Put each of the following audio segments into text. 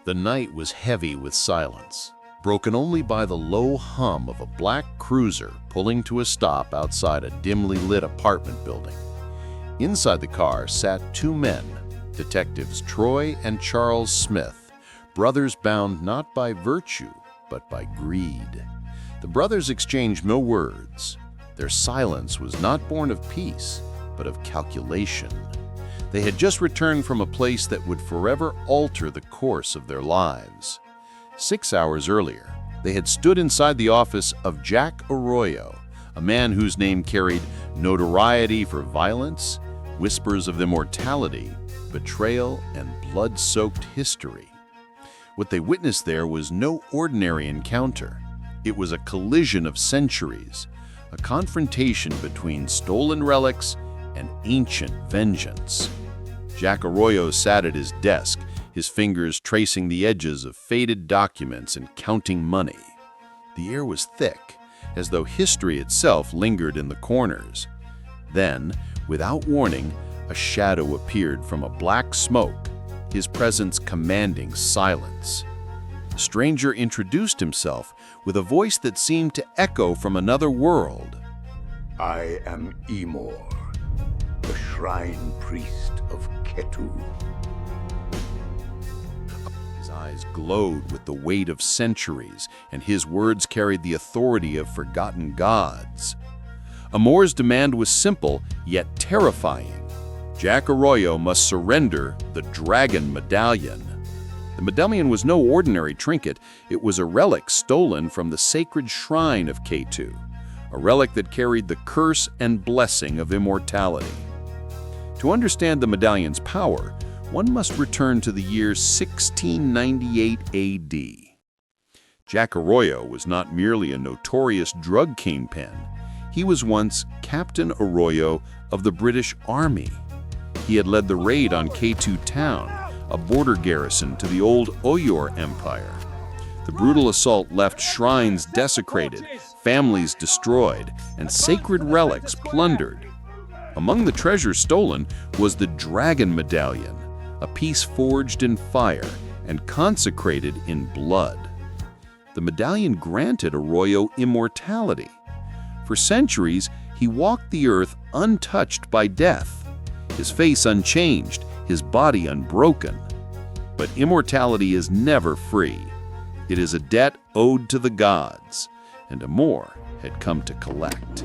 The night was heavy with silence, broken only by the low hum of a black cruiser pulling to a stop outside a dimly lit apartment building. Inside the car sat two men, detectives Troy and Charles Smith, brothers bound not by virtue, but by greed. The brothers exchanged no words. Their silence was not born of peace, but of calculation. They had just returned from a place that would forever alter the course of their lives. 6 hours earlier, they had stood inside the office of Jack Arroyo, a man whose name carried notoriety for violence, whispers of immortality, betrayal, and blood-soaked history. What they witnessed there was no ordinary encounter. It was a collision of centuries, a confrontation between stolen relics and ancient vengeance. Jack Arroyo sat at his desk, his fingers tracing the edges of faded documents and counting money. The air was thick, as though history itself lingered in the corners. Then, without warning, a shadow appeared from a black smoke, his presence commanding silence. The stranger introduced himself with a voice that seemed to echo from another world. I am Emor, the shrine priest of Ketu. His eyes glowed with the weight of centuries, and his words carried the authority of forgotten gods. Emor's demand was simple, yet terrifying. Jack Arroyo must surrender the dragon medallion. The medallion was no ordinary trinket. It was a relic stolen from the sacred shrine of Ketu, a relic that carried the curse and blessing of immortality. To understand the medallion's power, one must return to the year 1698 AD. Jack Arroyo was not merely a notorious drug kingpin. He was once Captain Arroyo of the British Army. He had led the raid on Ketu town, a border garrison to the old Oyor Empire. The brutal assault left shrines desecrated, families destroyed, and sacred relics plundered. Among the treasures stolen was the dragon medallion, a piece forged in fire and consecrated in blood. The medallion granted Arroyo immortality. For centuries, he walked the earth untouched by death, his face unchanged, his body unbroken. But immortality is never free. It is a debt owed to the gods, and Emor had come to collect.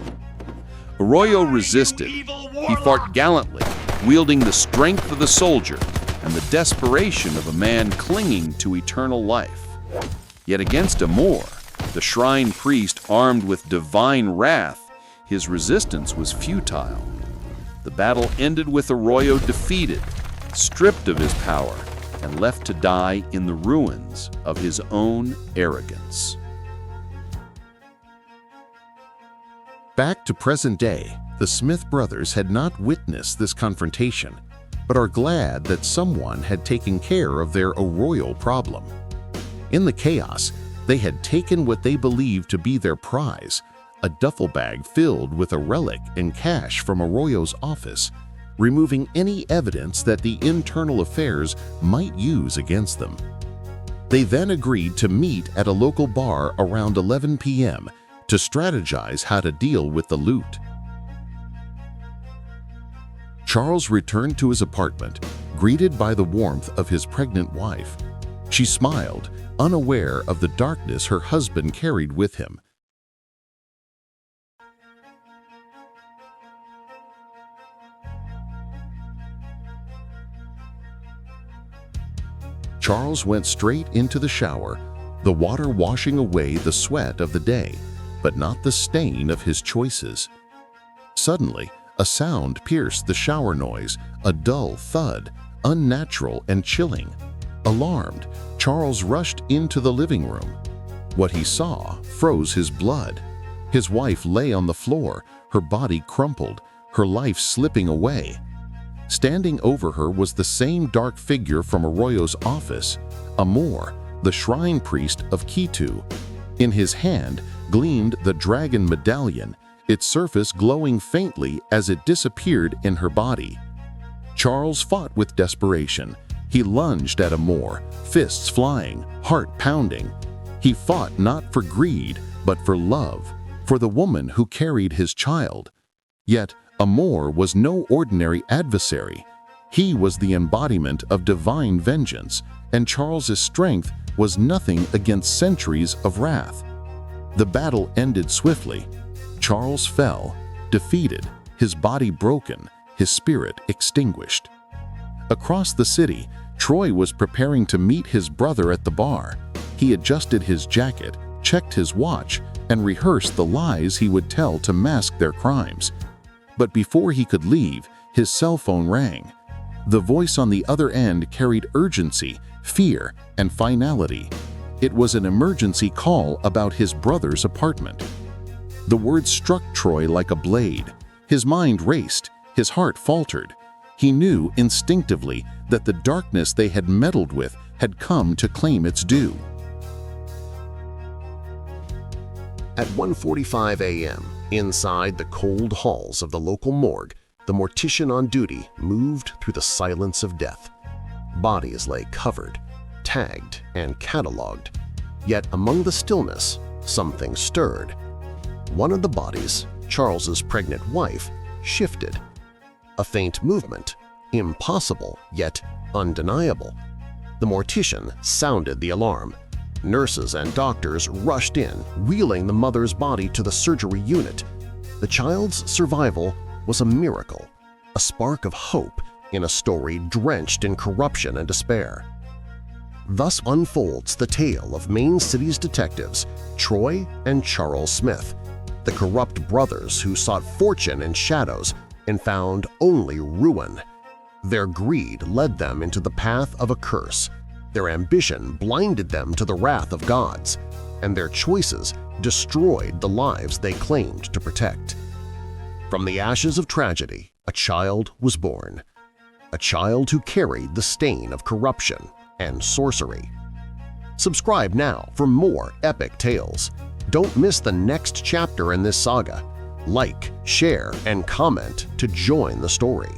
Arroyo resisted. He fought gallantly, wielding the strength of a soldier and the desperation of a man clinging to eternal life. Yet against Emor, the shrine priest armed with divine wrath, his resistance was futile. The battle ended with Arroyo defeated, stripped of his power, and left to die in the ruins of his own arrogance. Back to present day, the Smith brothers had not witnessed this confrontation, but are glad that someone had taken care of their Arroyo problem. In the chaos, they had taken what they believed to be their prize, a duffel bag filled with a relic and cash from Arroyo's office, removing any evidence that the internal affairs might use against them. They then agreed to meet at a local bar around 11 p.m. to strategize how to deal with the loot. Charles returned to his apartment, greeted by the warmth of his pregnant wife. She smiled, unaware of the darkness her husband carried with him. Charles went straight into the shower, the water washing away the sweat of the day, but not the stain of his choices. Suddenly, a sound pierced the shower noise, a dull thud, unnatural and chilling. Alarmed, Charles rushed into the living room. What he saw froze his blood. His wife lay on the floor, her body crumpled, her life slipping away. Standing over her was the same dark figure from Arroyo's office, Emor, the shrine priest of Ketu. In his hand gleamed the dragon medallion, its surface glowing faintly as it disappeared in her body. Charles fought with desperation, He lunged at Amor, fists flying, heart pounding. He fought not for greed, but for love, for the woman who carried his child. Yet Amor was no ordinary adversary. He was the embodiment of divine vengeance, and Charles's strength was nothing against centuries of wrath. The battle ended swiftly. Charles fell, defeated, his body broken, his spirit extinguished. Across the city, Troy was preparing to meet his brother at the bar. He adjusted his jacket, checked his watch, and rehearsed the lies he would tell to mask their crimes. But before he could leave, his cell phone rang. The voice on the other end carried urgency, fear, and finality. It was an emergency call about his brother's apartment. The words struck Troy like a blade. His mind raced, his heart faltered. He knew instinctively that the darkness they had meddled with had come to claim its due. At 1:45 a.m., inside the cold halls of the local morgue, the mortician on duty moved through the silence of death. Bodies lay covered, tagged, and cataloged. Yet among the stillness, something stirred. One of the bodies, Charles's pregnant wife, shifted. A faint movement, impossible yet undeniable. The mortician sounded the alarm. Nurses and doctors rushed in, wheeling the mother's body to the surgery unit. The child's survival was a miracle, a spark of hope in a story drenched in corruption and despair. Thus unfolds the tale of Maine City's detectives, Troy and Charles Smith, the corrupt brothers who sought fortune in shadows and found only ruin. Their greed led them into the path of a curse. Their ambition blinded them to the wrath of gods, and their choices destroyed the lives they claimed to protect. From the ashes of tragedy, a child was born, a child who carried the stain of corruption and sorcery. Subscribe now for more epic tales. Don't miss the next chapter in this saga. Like, share, and comment to join the story.